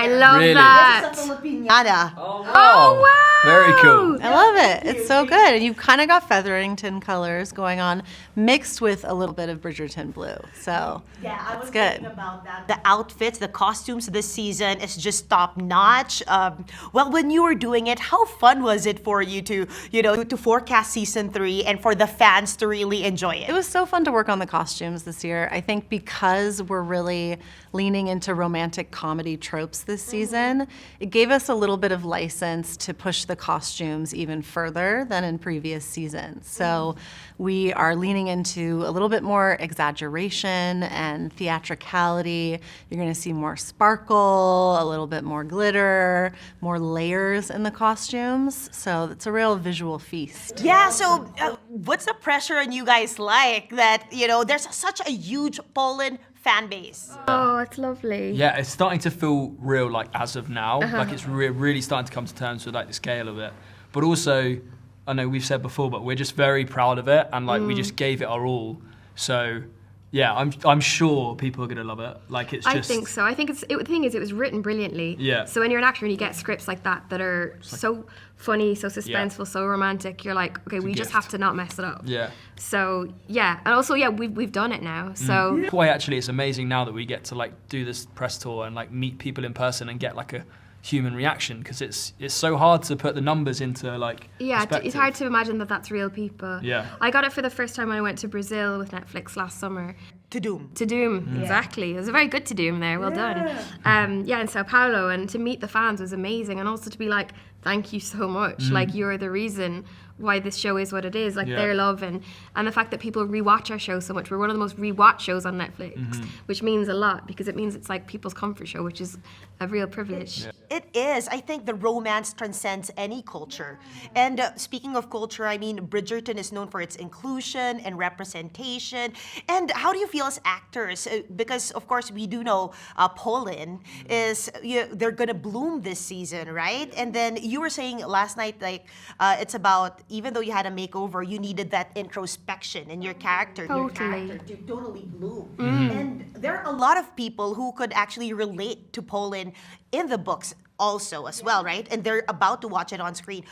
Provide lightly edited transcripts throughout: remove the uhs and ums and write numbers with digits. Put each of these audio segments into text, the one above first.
I love Really? that. Oh, wow. Very cool. I love it. It's so good. And you've kind of got Featherington colors going on, mixed with a little bit of Bridgerton blue. So Yeah, I was good. thinking about that. The outfits, the costumes this season is just top notch. Well, when you were doing it, how fun was it for you to, to forecast season 3 and for the fans to really enjoy it? It was so fun to work on the costumes this year. I think because we're really leaning into romantic comedy tropes this season, it gave us a little bit of license to push the costumes even further than in previous seasons. So we are leaning into a little bit more exaggeration and theatricality. You're going to see more sparkle, a little bit more glitter, more layers in the costumes. So it's a real visual feast. Yeah, so what's the pressure on you guys like that, there's such a huge Poland fan base? Oh, it's lovely. Yeah, it's starting to feel real, like, as of now. Like, it's really starting to come to terms with, like, the scale of it. But also, I know we've said before, but we're just very proud of it, and, like, we just gave it our all. So, yeah, I'm sure people are going to love it. Like, it's just... I think so. I think the thing is, it was written brilliantly. Yeah. So when you're an actor and you get scripts like that are so funny, so suspenseful, so romantic, you're like, okay, we just have to not mess it up. Yeah. So, yeah. And also, yeah, we've done it now. So... Why, actually, it's amazing now that we get to, like, do this press tour and, like, meet people in person and get, like, a human reaction, because it's so hard to put the numbers into, like, perspective. It's hard to imagine that that's real people. Yeah. I got it for the first time when I went to Brazil with Netflix last summer. To Doom. To Doom, exactly. It was a very good To Doom there, well done. In Sao Paulo, and to meet the fans was amazing, and also to be like, thank you so much. Like, you're the reason why this show is what it is. Like, their love and the fact that people rewatch our show so much. We're one of the most rewatched shows on Netflix, which means a lot, because it means it's like people's comfort show, which is a real privilege. It is. I think the romance transcends any culture. And speaking of culture, I mean, Bridgerton is known for its inclusion and representation. And how do you feel as actors? Because, of course, we do know Poland is, they're going to bloom this season, right? And then you were saying last night, like, it's about, even though you had a makeover, you needed that introspection in your character. Totally. Your character to totally bloom. And there are a lot of people who could actually relate to Poland in the books also as well, right? And they're about to watch it on screen.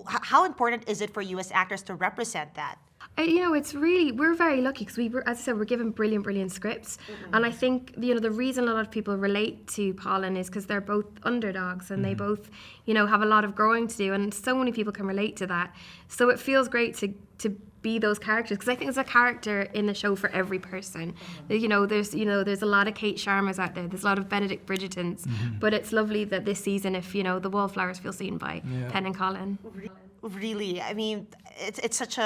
How important is it for you as actors to represent that? It's really, we're very lucky because as I said, we're given brilliant scripts. And I think, the reason a lot of people relate to Pollen is because they're both underdogs and they both, have a lot of growing to do. And so many people can relate to that. So it feels great to be those characters, because I think there's a character in the show for every person. There's a lot of Kate Sharmas out there. There's a lot of Benedict Bridgertons. But it's lovely that this season, if, the wallflowers feel seen by Penn and Colin. Really, I mean, it's such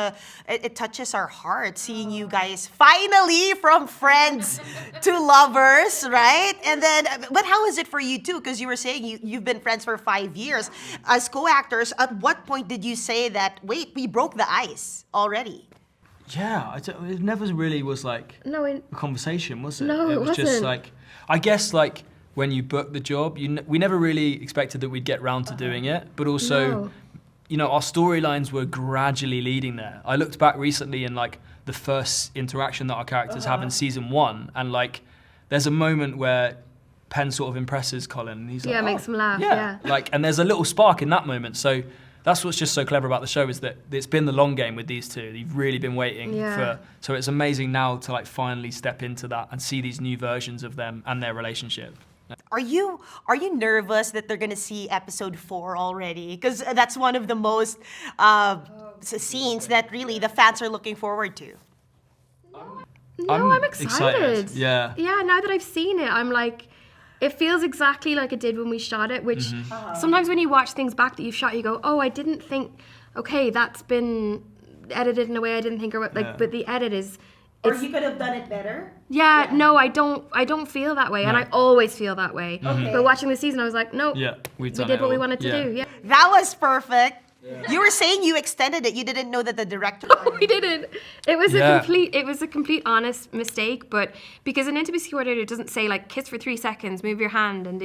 it touches our heart seeing you guys finally from friends to lovers, right? And then, but how is it for you too? Because you were saying you've been friends for 5 years. As co-actors, at what point did you say that, wait, we broke the ice already? Yeah, it never really was like a conversation, was it? No, it was just wasn't. like, I guess, like, when you book the job, we never really expected that we'd get round to doing it, but also, our storylines were gradually leading there. I looked back recently in, like, the first interaction that our characters have in season 1, and, like, there's a moment where Penn sort of impresses Colin, and he's like, makes him laugh, yeah. Like, and there's a little spark in that moment, so that's what's just so clever about the show, is that it's been the long game with these two. They've really been waiting for, so it's amazing now to, like, finally step into that and see these new versions of them and their relationship. Are you nervous that they're gonna see episode 4 already? Because that's one of the most scenes that really the fans are looking forward to. No, I'm excited. Yeah. Yeah, now that I've seen it, I'm like, it feels exactly like it did when we shot it, which sometimes when you watch things back that you've shot, you go, oh, I didn't think, okay, that's been edited in a way I didn't think, but the edit is... Or you could have done it better? Yeah, no, I don't feel that way, and I always feel that way. But watching the season, I was like, nope, we did what we wanted to do. Yeah. That was perfect. You were saying you extended it. You didn't know that the director... No, we didn't. It was a complete honest mistake, but because an intimacy coordinator doesn't say, like, kiss for 3 seconds, move your hand, and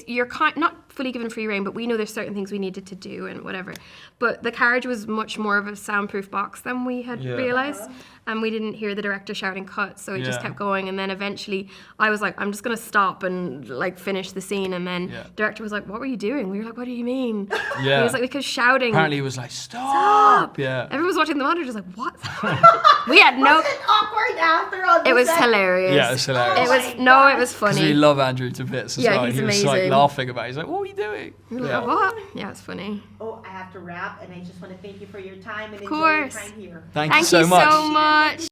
you're not fully given free rein, but we know there's certain things we needed to do and whatever. But the carriage was much more of a soundproof box than we had realized. and we didn't hear the director shouting cut, so it just Yeah. kept going. And then eventually I was like, I'm just gonna stop and like finish the scene. And then Yeah. director was like, what were you doing? We were like, what do you mean? Yeah. He was like, because shouting. Apparently he was like, stop! Yeah. Everyone was watching the monitor, just like, what? We had no. Was it awkward after all It was this? hilarious. Yeah, it was hilarious. It was no, it was Because we funny. love Andrew to bits as Yeah, well. he's He was like amazing. laughing about it. He's like, what are you doing? We were like, what? Yeah, it's funny. Oh, I have to wrap, and I just want to thank you for your time and enjoy course. your time here. Thank you Thank so you much. so much.